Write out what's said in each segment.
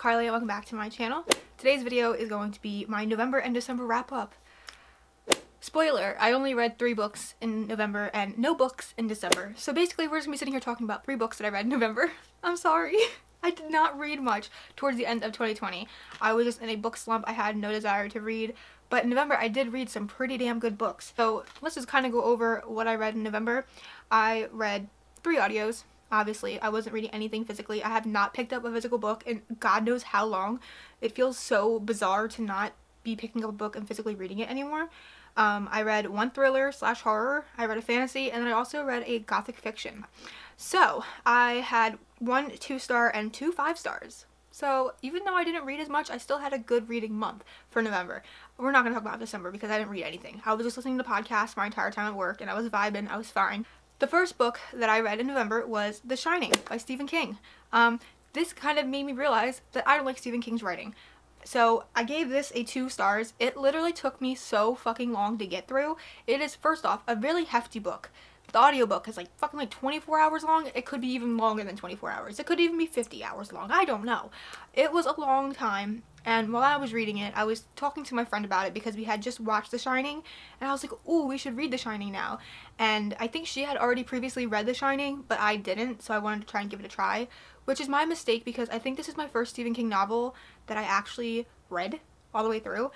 Carly and welcome back to my channel. Today's video is going to be my November and December wrap up. Spoiler, I only read 3 books in November and no books in December. So basically we're just gonna be sitting here talking about 3 books that I read in November. I'm sorry. I did not read much towards the end of 2020. I was just in a book slump. I had no desire to read. But in November I did read some pretty damn good books. So let's just kind of go over what I read in November. I read 3 audios. Obviously, I wasn't reading anything physically. I have not picked up a physical book in God knows how long. It feels so bizarre to not be picking up a book and physically reading it anymore. I read 1 thriller / horror, I read a fantasy, and then I also read a gothic fiction. So, I had 1 2-star and 2 5-stars. So, even though I didn't read as much, I still had a good reading month for November. We're not going to talk about December because I didn't read anything. I was just listening to podcasts my entire time at work, and I was vibing, I was fine. The first book that I read in November was The Shining by Stephen King. This kind of made me realize that I don't like Stephen King's writing. So I gave this a 2 stars. It literally took me so fucking long to get through. It is, first off, a really hefty book. The audiobook is like fucking like 24 hours long. It could be even longer than 24 hours. It could even be 50 hours long. I don't know. It was a long time. And while I was reading it, I was talking to my friend about it because we had just watched The Shining. And I was like, ooh, we should read The Shining now. And I think she had already previously read The Shining, but I didn't. So I wanted to try and give it a try. Which is my mistake because I think this is my first Stephen King novel that I actually read all the way through.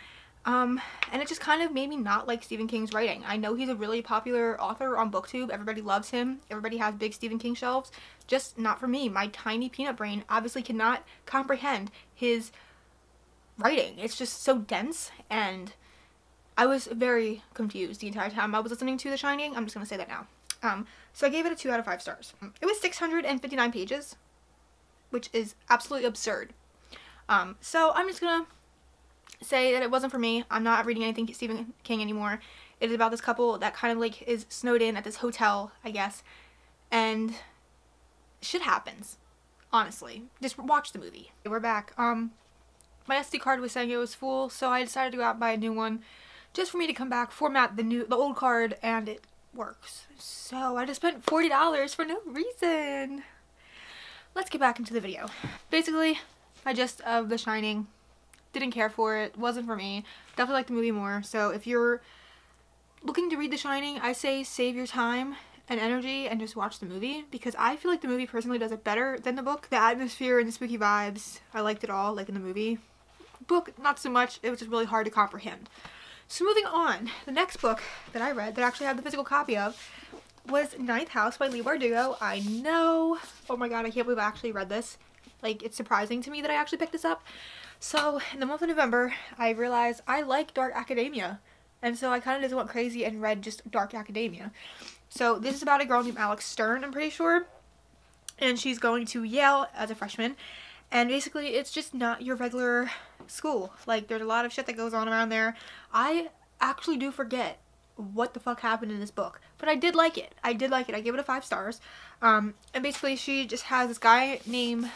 And it just kind of made me not like Stephen King's writing. I know he's a really popular author on BookTube. Everybody loves him. Everybody has big Stephen King shelves. Just not for me. My tiny peanut brain obviously cannot comprehend his writing. It's just so dense, and I was very confused the entire time I was listening to The Shining. I'm just gonna say that now. So I gave it a 2 out of 5 stars. It was 659 pages, which is absolutely absurd. So I'm just gonna say that it wasn't for me. I'm not reading anything Stephen King anymore. It is about this couple that kind of like is snowed in at this hotel, I guess, and shit happens. Honestly, just watch the movie. We're back. My SD card was saying it was full, so I decided to go out and buy a new one just for me to come back, format the old card, and it works. So I just spent $40 for no reason. Let's get back into the video. Basically, my gist of The Shining, didn't care for it, wasn't for me. Definitely liked the movie more. So if you're looking to read The Shining, I say save your time and energy and just watch the movie, because I feel like the movie personally does it better than the book. The atmosphere and the spooky vibes, I liked it all, like in the movie. Book, not so much. It was just really hard to comprehend. So moving on, the next book that I read that I actually have the physical copy of was Ninth House by Leigh Bardugo. I know. Oh my god, I can't believe I actually read this. Like, it's surprising to me that I actually picked this up. So in the month of November, I realized I like dark academia. And so I kind of just went crazy and read just dark academia. So this is about a girl named Alex Stern, I'm pretty sure. And she's going to Yale as a freshman. And basically, it's just not your regular school. Like, there's a lot of shit that goes on around there. I actually do forget what the fuck happened in this book. But I did like it. I did like it. I gave it a 5 stars. And basically, she just has this guy named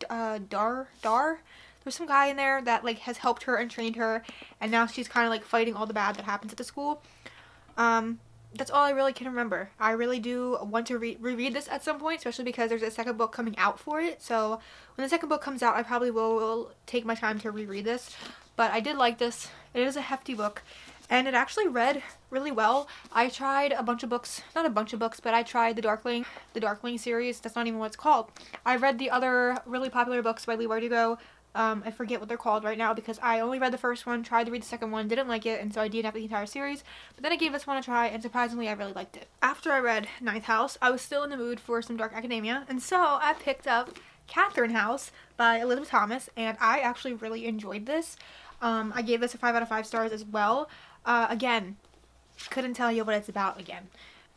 Dar. There's some guy in there that, like, has helped her and trained her. And now she's kind of, like, fighting all the bad that happens at the school. That's all I really can remember. I really do want to reread this at some point, especially because there's a second book coming out for it. So when the second book comes out, I probably will take my time to reread this. But I did like this. It is a hefty book, and it actually read really well. I tried a bunch of books, not a bunch of books, but I tried the Darkling series. That's not even what it's called. I read the other really popular books by Leigh Bardugo. I forget what they're called right now because I only read the first one, tried to read the second one, didn't like it, and so I didn't have the entire series. But then I gave this one a try, and surprisingly, I really liked it. After I read Ninth House, I was still in the mood for some dark academia, and so I picked up Catherine House by Elizabeth Thomas, and I actually really enjoyed this. I gave this a 5 out of 5 stars as well. Again, couldn't tell you what it's about again.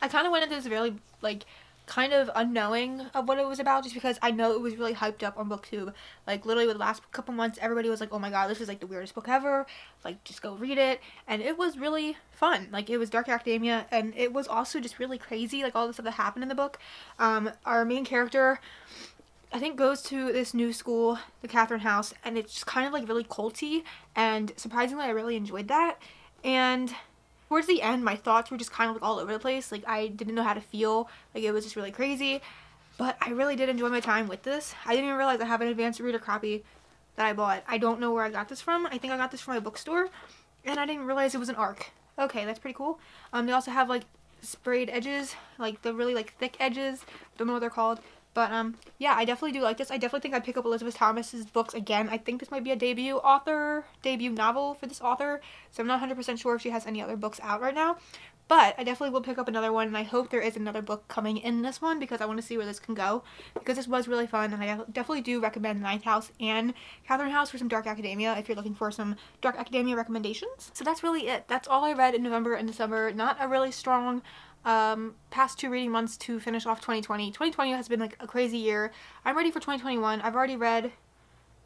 I kind of went into this really, like, kind of unknowing of what it was about, just because I know it was really hyped up on BookTube. Like, literally with the last couple months, everybody was like, oh my god, this is like the weirdest book ever, like, just go read it. And it was really fun. Like, it was dark academia, and it was also just really crazy, like all the stuff that happened in the book. Our main character, I think, goes to this new school, the Catherine House, and it's just kind of like really culty, and surprisingly I really enjoyed that. And towards the end, my thoughts were just kind of like all over the place. Like, I didn't know how to feel. Like, it was just really crazy. But I really did enjoy my time with this. I didn't even realize I have an advanced reader copy that I bought. I don't know where I got this from. I think I got this from my bookstore, and I didn't realize it was an ARC. Okay, that's pretty cool. They also have like sprayed edges, like the really like thick edges. Don't know what they're called. But yeah, I definitely do like this. I definitely think I'd pick up Elizabeth Thomas's books again. I think this might be a debut novel for this author. So I'm not 100% sure if she has any other books out right now. But I definitely will pick up another one, and I hope there is another book coming in this one because I want to see where this can go. Because this was really fun, and I definitely do recommend Ninth House and Catherine House for some dark academia if you're looking for some dark academia recommendations. So that's really it. That's all I read in November and December. Not a really strong past 2 reading months to finish off 2020. 2020 has been like a crazy year. I'm ready for 2021. I've already read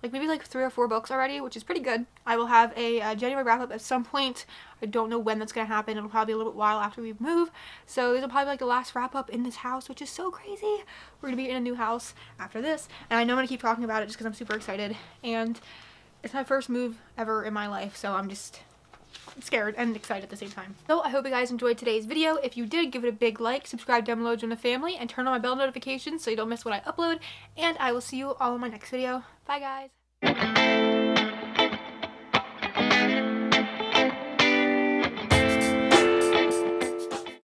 like maybe like 3 or 4 books already, which is pretty good. I will have a January wrap up at some point. I don't know when that's gonna happen. It'll probably be a little bit while after we move. So this will probably be like the last wrap up in this house, which is so crazy. We're gonna be in a new house after this, and I know I'm gonna keep talking about it just because I'm super excited. And it's my first move ever in my life, so I'm scared and excited at the same time. So I hope you guys enjoyed today's video. If you did, give it a big like, subscribe down below, join the family, and turn on my bell notifications so you don't miss what I upload. And I will see you all in my next video. Bye guys!